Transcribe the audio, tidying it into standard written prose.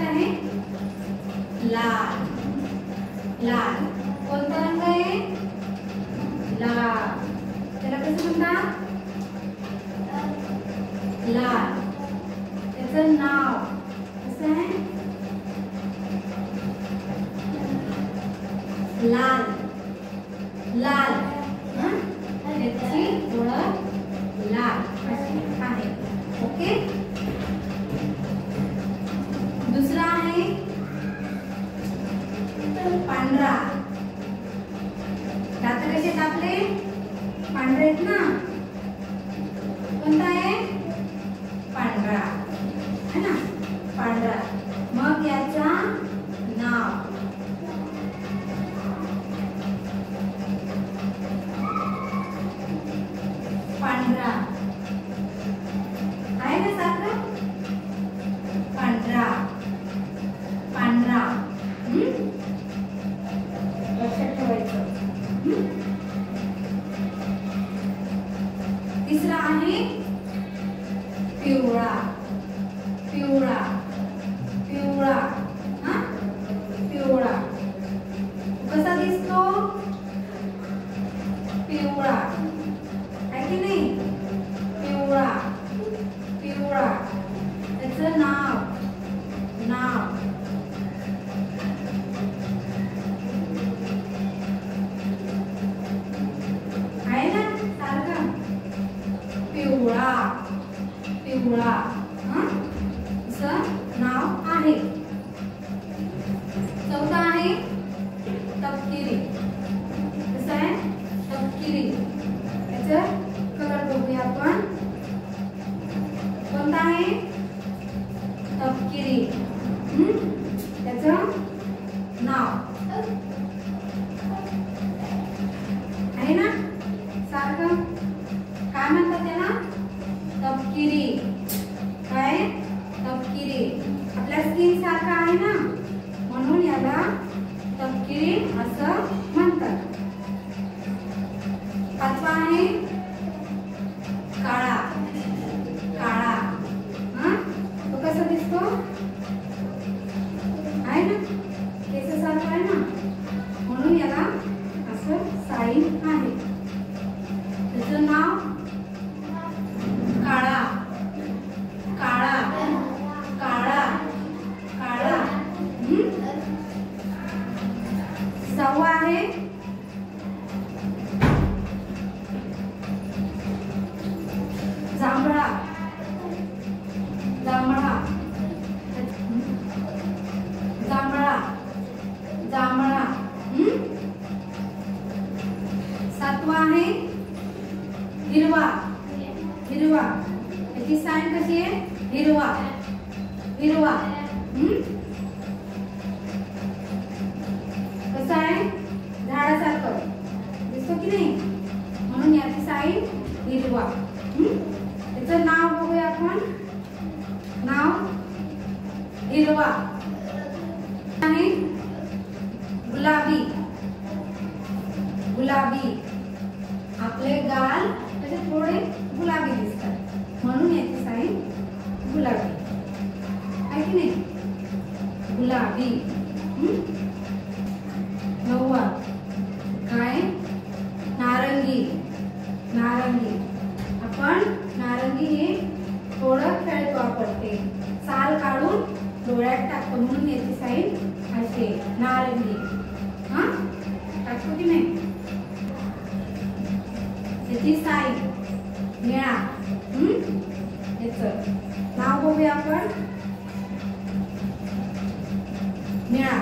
आहे? लाल. लाल कोणता रंग आहे? लाल. त्याला कसं म्हणतात? लाल. त्याचं नाव कसं आहे? लाल. लाल. त्याची ओळख लाल अशी आहे. ओके. दुसरा आहे पांढरा. दात कसे आपले पांढरे आहेत ना? कोणता आहे? पांढरा है ना? पांढरा. मग याचा नाव पांढरा आहे ना सारखं? पांढरा. पांढरा लक्षात ठेवायचं. तिसरा आहे पिवळा. पिवळा. पिवळा. हा पिवळा कसा दिसतो? पिवळा आहे की नाही? पिवळा. पिवळा. त्याचं नाव नाव आहे ना सारखं? पिवळा. पिवळा असं नाव आहे. चौथा आहे तपकिरी. कसं आहे? तपकिरी. त्याचं कलर बघूया आपण. कोणता आहे? तपकिरी. त्याचं नाव आहे ना सारखं? काय म्हणतात त्याला? तपकिरी. काय? तपकिरी. आपल्या स्किन सारखं आहे ना म्हणून याला तपकिरी असं म्हणतात. पाचवा आहे काळा. काळा. तो कसा दिसतो? आहे ना? केस सारखं आहे ना म्हणून याला असं साईन आहे. त्याचं नाव काळा. काळा. काळा. काळा. सहावा आहे जांभळा. जांभळा. जांभळा. जांभळा. सातवा आहे हिरवा. हिरवा. त्याची साईन कशी आहे? हिरवा. हिरवा. कसं आहे? झाडासारखं दिसतो की नाही म्हणून याची साईन हिरवा. त्याचं नाव बघूया आपण. नाव हिरवा आहे. गुलाबी. गुलाबी. आपले गाल असे थोडे गुलाबी दिसतात म्हणून याची साईन गुलाबी आहे की नाही? गुलाबी. नववा काय? नारंगी. नारंगी. आपण नारंगी हे थोडं खेळत वापरते. साल काढून डोळ्यात टाकतो म्हणून याची साईन असे नारंगी. टाकतो की नाही? याची साईन निळा. याचं नाव बघूया आपण. निळा.